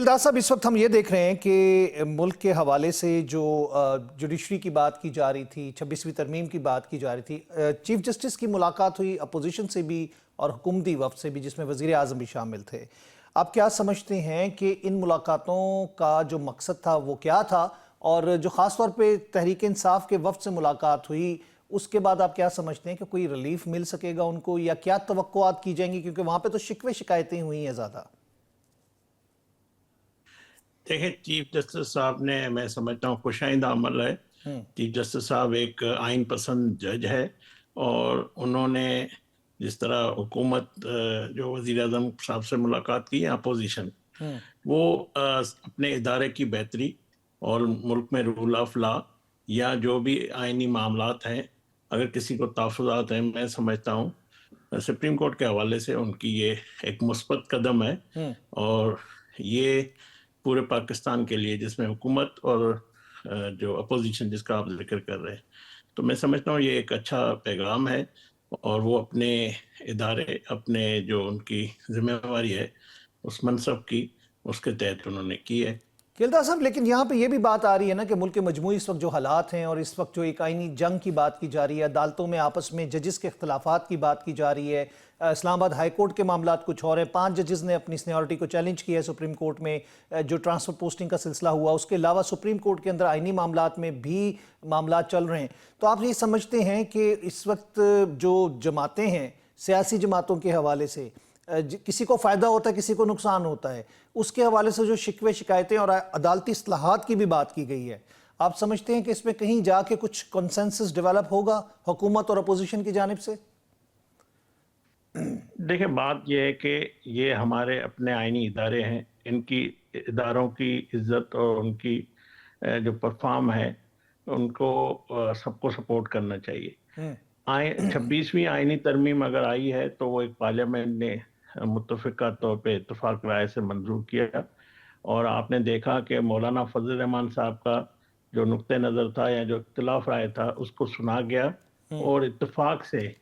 खिलदार साहब, इस वक्त हम ये देख रहे हैं कि मुल्क के हवाले से जो जुडिशरी की बात की जा रही थी, 26वीं तरमीम की बात की जा रही थी, चीफ जस्टिस की मुलाकात हुई अपोजिशन से भी और हुकूमती वफ्द से भी, जिसमें वज़ीर आज़म भी शामिल थे। आप क्या समझते हैं कि इन मुलाकातों का जो मकसद था वो क्या था, और जो ख़ास तौर पे तहरीक इंसाफ के वफ्द से मुलाकात हुई उसके बाद आप क्या समझते हैं कि कोई रिलीफ मिल सकेगा उनको, या क्या तवक्कुआत की जाएंगी, क्योंकि वहाँ पे तो शिकवे शिकायतें हुई हैं ज़्यादा? देखिए, चीफ जस्टिस साहब ने, मैं समझता हूँ, खुशाइंदा अमल है। चीफ जस्टिस साहब एक आइन पसंद जज है और उन्होंने जिस तरह हुकूमत जो वज़ीर आज़म साहब से मुलाकात की है, अपोजिशन, वो अपने इदारे की बेहतरी और मुल्क में रूल ऑफ लॉ या जो भी आइनी मामलात हैं, अगर किसी को तहफ़्फ़ुज़ात हैं, मैं समझता हूँ सुप्रीम कोर्ट के हवाले से उनकी ये एक मुस्बत कदम है। और ये पूरे पाकिस्तान के लिए, जिसमें हुकूमत और जो अपोजिशन जिसका आप जिक्र कर रहे हैं, तो मैं समझता हूँ ये एक अच्छा पैगाम है और वो अपने इदारे, अपने जो उनकी जिम्मेवारी है उस मनसब की, उसके तहत उन्होंने की है। खिलदार साहब, लेकिन यहाँ पे ये भी बात आ रही है ना कि मुल्क के मजमूई इस वक्त जो हालात हैं और इस वक्त जो एक आइनी जंग की बात की जा रही है, अदालतों में आपस में जजेस के इख्तलाफात की बात की जा रही है, इस्लामाबाद हाई कोर्ट के मामलात कुछ और हैं, 5 जजेस ने अपनी सीनियरिटी को चैलेंज किया है सुप्रीम कोर्ट में, जो ट्रांसफर पोस्टिंग का सिलसिला हुआ, उसके अलावा सुप्रीम कोर्ट के अंदर आइनी मामलात में भी मामलात चल रहे हैं। तो आप ये समझते हैं कि इस वक्त जो जमातें हैं सियासी जमातों के हवाले से, किसी को फ़ायदा होता है किसी को नुकसान होता है, उसके हवाले से जो शिकवे शिकायतें और अदालती इस्लाहात की भी बात की गई है, आप समझते हैं कि इसमें कहीं जाके कुछ कंसेंसस डेवलप होगा हुकूमत और अपोजिशन की जानिब से? देखिए, बात यह है कि ये हमारे अपने आइनी इदारे हैं, इनकी इदारों की इज्जत और उनकी जो परफॉर्म है उनको सबको सपोर्ट करना चाहिए। 26वीं आइनी तरमीम अगर आई है तो वो एक पार्लियामेंट ने मुत्तफ़िका तौर पे इत्तफाक राय से मंजूर किया, और आपने देखा कि मौलाना फजल रहमान साहब का जो नुक्ते नज़र था या जो इख्तिलाफ राय था उसको सुना गया और इत्तफाक से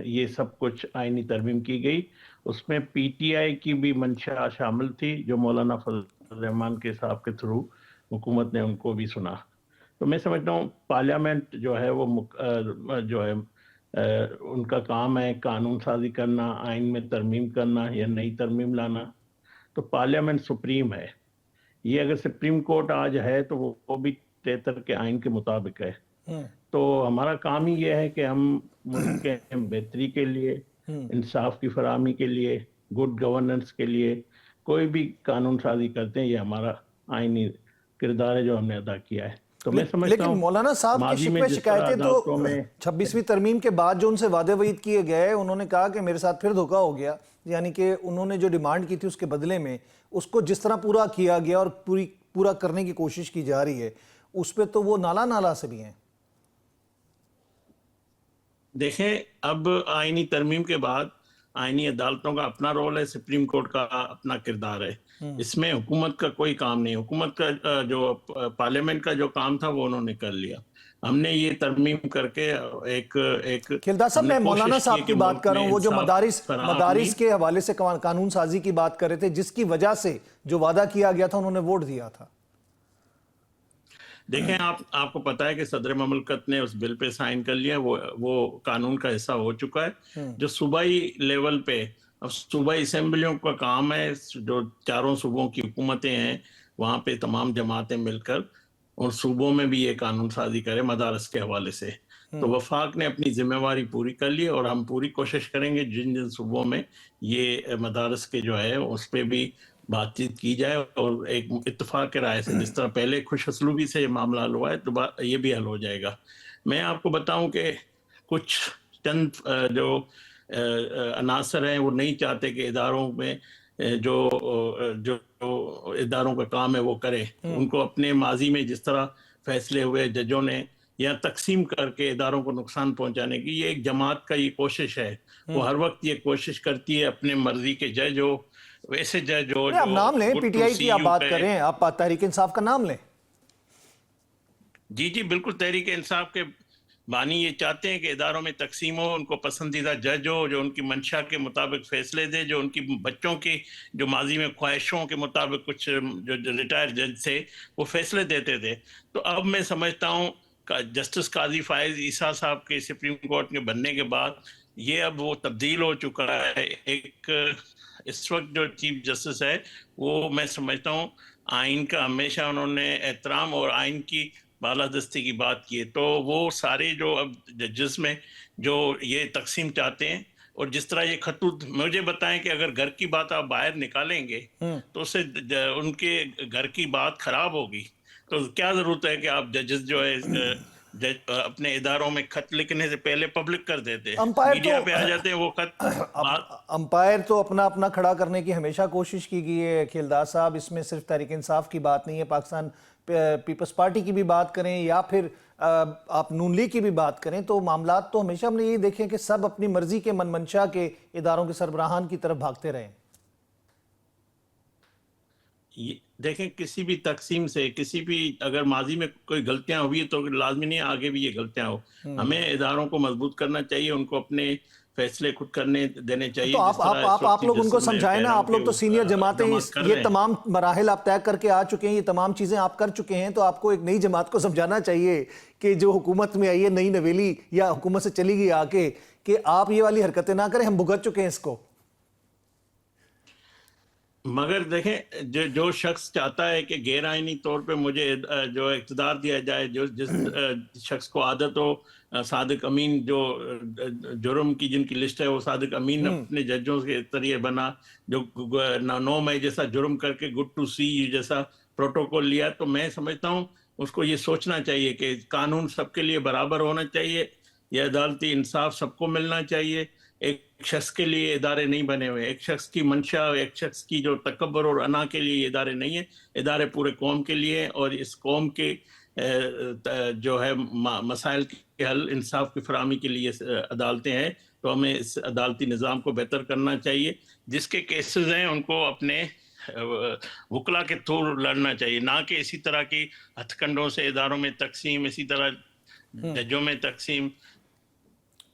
ये सब कुछ आइनी तरमीम की गई। उसमें पीटीआई की भी मंशा शामिल थी, जो मौलाना फजल रहमान के साहब के थ्रू हुकूमत ने उनको भी सुना। तो मैं समझता हूँ पार्लियामेंट जो है वो जो है उनका काम है कानून साजी करना, आइन में तरमीम करना या नई तरमीम लाना। तो पार्लियामेंट सुप्रीम है। ये अगर सुप्रीम कोर्ट आज है तो वो भी 73 के आइन के मुताबिक है। तो हमारा काम ही ये है कि हम मुल्क के बेहतरी के लिए, इंसाफ की फराहमी के लिए, गुड गवर्नेंस के लिए कोई भी कानून साजी करते हैं, ये हमारा आइनी किरदार है जो हमने अदा किया है। तो मैं समझता लेकिन मौलाना साहब की शिकवे शिकायतें तो 26वीं तरमीम के बाद जो उनसे वादे वईद किए गए, उन्होंने कहा कि मेरे साथ फिर धोखा हो गया, यानी कि उन्होंने जो डिमांड की थी उसके बदले में उसको जिस तरह पूरा किया गया और पूरा करने की कोशिश की जा रही है, उस पर तो वो नाला नाला से भी हैं। देखें, अब आइनी तरमीम के बाद आइनी अदालतों का अपना रोल है, सुप्रीम कोर्ट का अपना किरदार है। इसमें हुकूमत का कोई काम नहीं। हुकूमत का जो पार्लियामेंट का जो काम था वो उन्होंने कर लिया। हमने ये तरमीम करके एक खिलदार साहब, मैं मौलाना साहब की बात कर रहा हूँ, वो जो मदारिस के हवाले से कानून साजी की बात कर रहे थे, जिसकी वजह से जो वादा किया गया था उन्होंने वोट दिया था। देखें, आपको पता है कि सदर ममलकत ने उस बिल पे साइन कर लिया, वो कानून का हिस्सा हो चुका है। जो सूबाई लेवल पे, अब सूबाई असेंबलियों का काम है, जो चारों सूबों की हुकूमतें हैं वहाँ पे तमाम जमातें मिलकर और सूबों में भी ये कानून साजी करे मदारस के हवाले से। तो वफाक ने अपनी जिम्मेवारी पूरी कर ली और हम पूरी कोशिश करेंगे जिन जिन सूबों में ये मदारस के जो है उस पर भी बातचीत की जाए और एक इत्तेफाक के राय से, जिस तरह पहले खुश असलूबी से ये मामला हल हुआ है तो ये भी हल हो जाएगा। मैं आपको बताऊं कि कुछ चंद जो अनासर हैं वो नहीं चाहते कि इदारों में जो इदारों का काम है वो करें। उनको अपने माजी में जिस तरह फैसले हुए जजों ने या तकसीम करके इदारों को नुकसान पहुंचाने की, ये एक जमात का ये कोशिश है। वो हर वक्त ये कोशिश करती है अपने मर्जी के जज हो, वैसे जज हो। आप नाम लें, पीटीआई की आप बात करें, आप तहरीक इंसाफ का नाम लें। जी बिल्कुल, तहरीक इंसाफ के بانی یہ چاہتے ہیں کہ اداروں میں تقسیم ہو، ان کو پسندیدہ جج ہو جو ان کی منشا کے مطابق فیصلے دے، جو ان کی بچوں کی جو ماضی میں خواہشوں کے مطابق کچھ جو ریٹائر جج تھے وہ فیصلے دیتے تھے۔ تو اب میں سمجھتا ہوں جسٹس قاضی فائز عیسیٰ صاحب کے سپریم کورٹ کے بننے کے بعد یہ اب وہ تبدیل ہو چکا ہے۔ ایک اس وقت جو چیف جسٹس ہے وہ میں سمجھتا ہوں آئین کا ہمیشہ انہوں نے احترام اور آئین کی بالادستی کی بات کی ہے، تو وہ سارے جو اب ججز میں جو یہ تقسیم چاہتے ہیں، اور جس طرح یہ خطوط مجھے بتائیں کہ اگر گھر کی بات آپ باہر نکالیں گے تو اس سے ان کے گھر کی بات خراب ہوگی، تو کیا ضرورت ہے کہ آپ ججز جو ہے اپنے اداروں میں خط لکھنے سے پہلے پبلک کر دیتے، امپائر میڈیا پہ آ جاتے ہیں وہ خط۔ امپائر تو اپنا اپنا کھڑا کرنے کی ہمیشہ کوشش کی گئی ہے کھیلدار صاحب، اس میں صرف تحریک انصاف کی بات نہیں ہے، پاکستان پیپلز پارٹی کی بھی بات کریں یا پھر آپ نون لیگ کی بھی بات کریں، تو معاملات تو ہمیشہ ہم نے یہ دیکھیں کہ سب اپنی مرضی کے من منشا کے اداروں کے سربراہان کی طرف بھاگتے رہے۔ دیکھیں کسی بھی تقسیم سے کسی بھی اگر ماضی میں کوئی غلطیاں ہوئی تو لازمی نہیں آگے بھی یہ غلطیاں ہو، ہمیں اداروں کو مضبوط کرنا چاہیے، ان کو اپنے فیصلے خود کرنے دینے چاہیے، تو جس طرح اس وقت آپ لوگ ان کو جسٹس میں سمجھائیں کہہ نا، رہا ہوں آپ کہ لوگ تو سینئر جماعتیں اقدامات کر یہ رہے ہیں۔ تمام مراحل آپ طے کر کے آ چکے ہیں، یہ تمام چیزیں آپ کر چکے ہیں، تو آپ کو ایک نئی جماعت کو سمجھانا چاہیے کہ جو حکومت میں آئی ہے نئی نویلی یا حکومت سے چلی گئی آ کے، کہ آپ یہ والی حرکتیں نہ کریں، ہم بھگت چکے ہیں اس کو۔ مگر دیکھیں جو شخص چاہتا ہے کہ غیر آئینی طور پہ مجھے جو اقتدار دیا جائے، جس شخص کو عادت ہو صادق امین جو جرم کی جن کی لسٹ ہے وہ صادق امین اپنے ججوں کے ذریعے بنا، جو 9 مئی جیسا جرم کر کے گڈ ٹو سی جیسا پروٹوکول لیا، تو میں سمجھتا ہوں اس کو یہ سوچنا چاہیے کہ قانون سب کے لیے برابر ہونا چاہیے، یہ عدالتی انصاف سب کو ملنا چاہیے، ایک شخص کے لیے ادارے نہیں بنے ہوئے، ایک شخص کی منشا، ایک شخص کی جو تکبر اور انا کے لیے یہ ادارے نہیں ہیں، ادارے پورے قوم کے لیے، اور اس قوم کے جو ہے مسائل کے حل انصاف کی فراہمی کے لیے عدالتیں ہیں، تو ہمیں اس عدالتی نظام کو بہتر کرنا چاہیے، جس کے کیسز ہیں ان کو اپنے وکلا کے تھرو لڑنا چاہیے، نہ کہ اسی طرح کی ہتھ کنڈوں سے اداروں میں تقسیم، اسی طرح ججوں میں تقسیم۔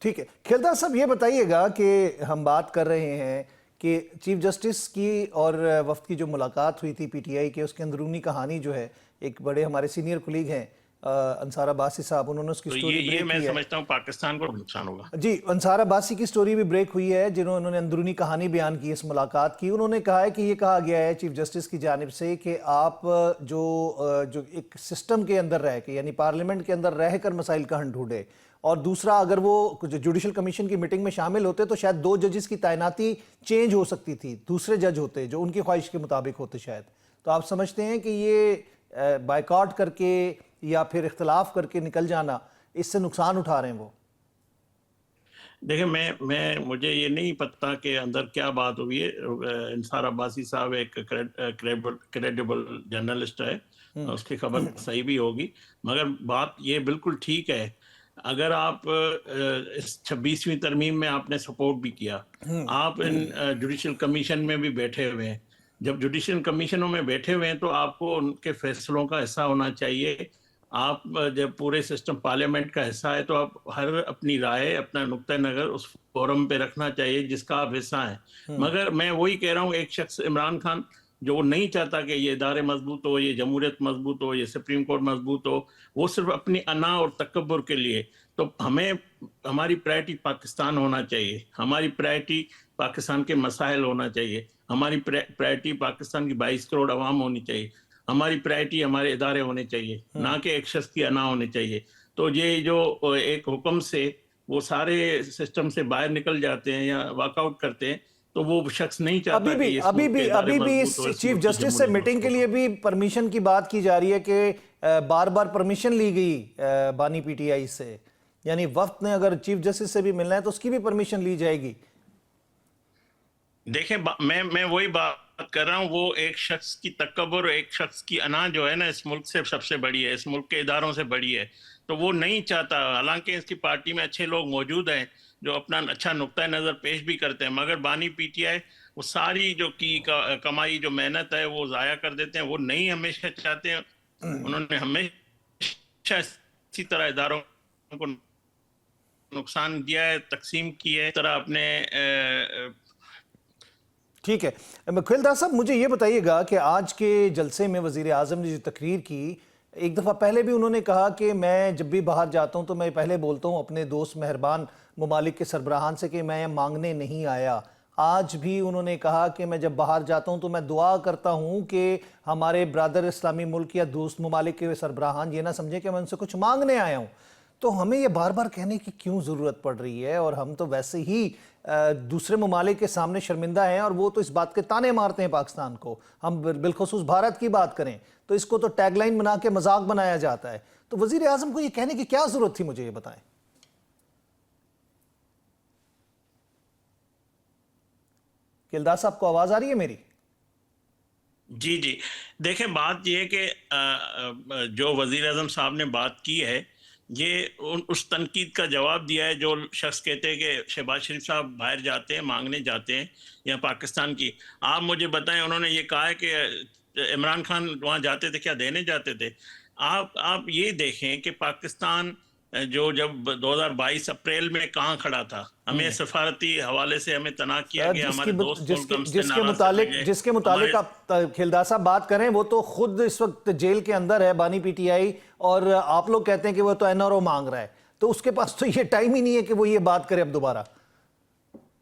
ٹھیک ہے کھیلدار صاحب، یہ بتائیے گا کہ ہم بات کر رہے ہیں کہ چیف جسٹس کی اور وفد کی جو ملاقات ہوئی تھی پی ٹی آئی کے، اس کے اندرونی کہانی جو ہے، ایک بڑے ہمارے سینئر کولیگ ہیں انصار عباسی صاحب، انہوں نے اس کی سٹوری بریک کی ہے۔ یہ میں سمجھتا ہوں پاکستان کو نقصان ہوگا۔ جی، انصار عباسی کی سٹوری بھی بریک ہوئی ہے، انہوں نے اندرونی کہانی بیان کی اس ملاقات کی۔ انہوں نے کہا ہے کہ یہ کہا گیا ہے چیف جسٹس کی جانب سے کہ آپ جو ایک سسٹم کے اندر رہ کے، یعنی پارلیمنٹ کے اندر رہ کر مسائل کا حل ڈھونڈے، اور دوسرا اگر وہ جوڈیشل کمیشن کی میٹنگ میں شامل ہوتے تو شاید 2 ججز کی تعیناتی چینج ہو سکتی تھی، دوسرے جج ہوتے جو ان کی خواہش کے مطابق ہوتے شاید۔ تو آپ سمجھتے ہیں کہ یہ بائیکاٹ کر کے یا پھر اختلاف کر کے نکل جانا، اس سے نقصان اٹھا رہے ہیں وہ؟ دیکھیں مجھے یہ نہیں پتا کہ اندر کیا بات ہوئی ہے۔ انصار عباسی صاحب ایک کریڈیبل جرنلسٹ ہے، اس کی خبر صحیح بھی ہوگی، مگر بات یہ بالکل ٹھیک ہے۔ اگر آپ اس 26ویں ترمیم میں آپ نے سپورٹ بھی کیا، آپ ان جوڈیشل کمیشن میں بھی بیٹھے ہوئے ہیں، جب جوڈیشل کمیشنوں میں بیٹھے ہوئے ہیں تو آپ کو ان کے فیصلوں کا حصہ ہونا چاہیے۔ آپ جب پورے سسٹم پارلیمنٹ کا حصہ ہے تو آپ ہر اپنی رائے، اپنا نقطہ نظر اس فورم پہ رکھنا چاہیے جس کا آپ حصہ ہیں۔ مگر میں وہی کہہ رہا ہوں، ایک شخص عمران خان جو نہیں چاہتا کہ یہ ادارے مضبوط ہو، یہ جمہوریت مضبوط ہو، یہ سپریم کورٹ مضبوط ہو، وہ صرف اپنی انا اور تکبر کے لیے، تو ہماری پرائرٹی پاکستان ہونا چاہیے، ہماری پرائرٹی پاکستان کے مسائل ہونا چاہیے، ہماری پرائرٹی پاکستان کی 22 کروڑ عوام ہونی چاہیے، ہماری پرائرٹی ہمارے ادارے ہونے چاہیے، نہ کہ ایک شخص کی انا ہونے چاہیے۔ تو یہ جو ایک حکم سے وہ سارے سسٹم سے باہر نکل جاتے ہیں یا واک آؤٹ کرتے ہیں، تو وہ شخص نہیں چاہتا کہ اس ملک کے ادارے مضبوط ہو، اس چیف ملک کی جسٹس سے جمہوریت میٹنگ کے مضبوط ہو۔ لیے بھی پرمیشن کی بات کی جا رہی ہے کہ بار بار پرمیشن لی گئی بانی پی ٹی آئی سے، یعنی وفد نے اگر چیف جسٹس سے بھی ملنا ہے تو اس کی بھی پرمیشن لی جائے گی۔ دیکھیں میں وہی بات کر رہا ہوں، وہ ایک شخص کی تکبر، ایک شخص کی انا جو ہے نا، اس ملک سے سب سے بڑی ہے، اس ملک کے اداروں سے بڑی ہے، تو وہ نہیں چاہتا۔ حالانکہ اس کی پارٹی میں اچھے لوگ موجود ہیں جو اپنا اچھا نقطہ نظر پیش بھی کرتے ہیں، مگر بانی پی ٹی آئی وہ ساری جو کی کمائی، جو محنت ہے، وہ ضائع کر دیتے ہیں۔ وہ نہیں ہمیشہ چاہتے ہیں، انہوں نے ہمیشہ اسی طرح اداروں کو नुकसान दिया है, तकसीम की है, इस तरह अपने ठीक है। खिलदार साहब, मुझे ये बताइएगा कि आज के जलसे में वज़ीर आज़म ने जो तकरीर की, एक दफ़ा पहले भी उन्होंने कहा कि मैं जब भी बाहर जाता हूँ तो मैं पहले बोलता हूँ अपने दोस्त मेहरबान ममालिक के सरबराहान से कि मैं मांगने नहीं आया। आज भी उन्होंने कहा कि मैं जब बाहर जाता हूँ तो मैं दुआ करता हूँ कि हमारे ब्रादर इस्लामी मुल्क या दोस्त ममालिक के सरबराहान ये ना समझें कि मैं उनसे कुछ मांगने आया हूँ। तो हमें ये बार बार कहने की क्यों ज़रूरत पड़ रही है? और हम तो वैसे ही दूसरे ममालिक के सामने शर्मिंदा हैं, और वो तो इस बात के ताने मारते हैं पाकिस्तान को। हम बिलखुसूस भारत की बात करें तो इसको तो टैगलाइन बना के मजाक बनाया जाता है। तो वज़ीर आज़म को ये कहने की क्या ज़रूरत थी, मुझे ये बताएं। किलदार साहब को आवाज़ आ रही है मेरी? जी जी, देखें बात ये है कि जो वज़ीर आज़म साहब ने बात की है, ये उस तनकीद का जवाब दिया है जो शख्स कहते हैं कि शहबाज शरीफ साहब बाहर जाते हैं, मांगने जाते हैं या पाकिस्तान की। आप मुझे बताएं, उन्होंने ये कहा है कि इमरान खान वहाँ जाते थे, क्या देने जाते थे? आप ये देखें कि पाकिस्तान जो जब 2022 अप्रैल में कहाँ खड़ा था, हमें सफारती हवाले से हमें तना किया गया, हमारे दोस्त मुल्क हमसे नाराज चले गए। जिसके मुतालिक आप खिलदार साहब बात करें, वो तो खुद इस वक्त जेल के अंदर है, बानी पीटीआई, और आप लोग कहते हैं कि वो तो एनआरओ मांग रहा है। तो उसके पास तो ये टाइम ही नहीं है कि वो ये बात करे अब दोबारा।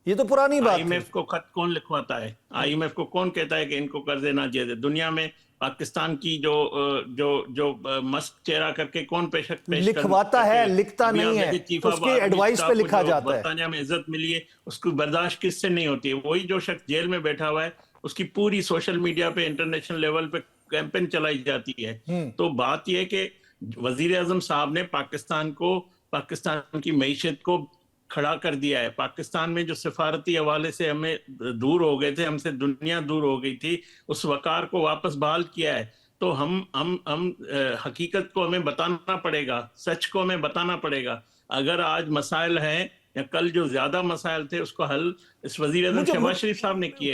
ये तो पुरानी बात थी। आईएमएफ को खत कौन लिखवाता है? आईएमएफ को कौन कहता है कि इनको कर्जे ना दिए दे? दुनिया में पाकिस्तान की जो मस्क चेहरा करके कौन पेश लिखवाता है, लिखता नहीं है, उसके एडवाइस पे लिखा जाता है। बरतानिया में इज्जत मिली है, उसकी बर्दाश्त किससे नहीं होती है? वही जो शख्स जेल में बैठा हुआ है, उसकी पूरी सोशल मीडिया पे, इंटरनेशनल लेवल पे कैंपेन चलाई जाती है। तो बात यह है कि वजीर आजम साहब ने पाकिस्तान को, पाकिस्तान की मईशत को खड़ा कर दिया है। पाकिस्तान में जो सिफारती हवाले से हमें दूर हो गए थे, हमसे दुनिया दूर हो गई थी, उस वकार को वापस बहाल किया है। तो हम हकीकत को हमें बताना पड़ेगा, सच को हमें बताना पड़ेगा। अगर आज मसाइल हैं या कल जो ज्यादा मसाइल थे, उसको हल इस वजीर आज़म शहबाज शरीफ साहब ने किए।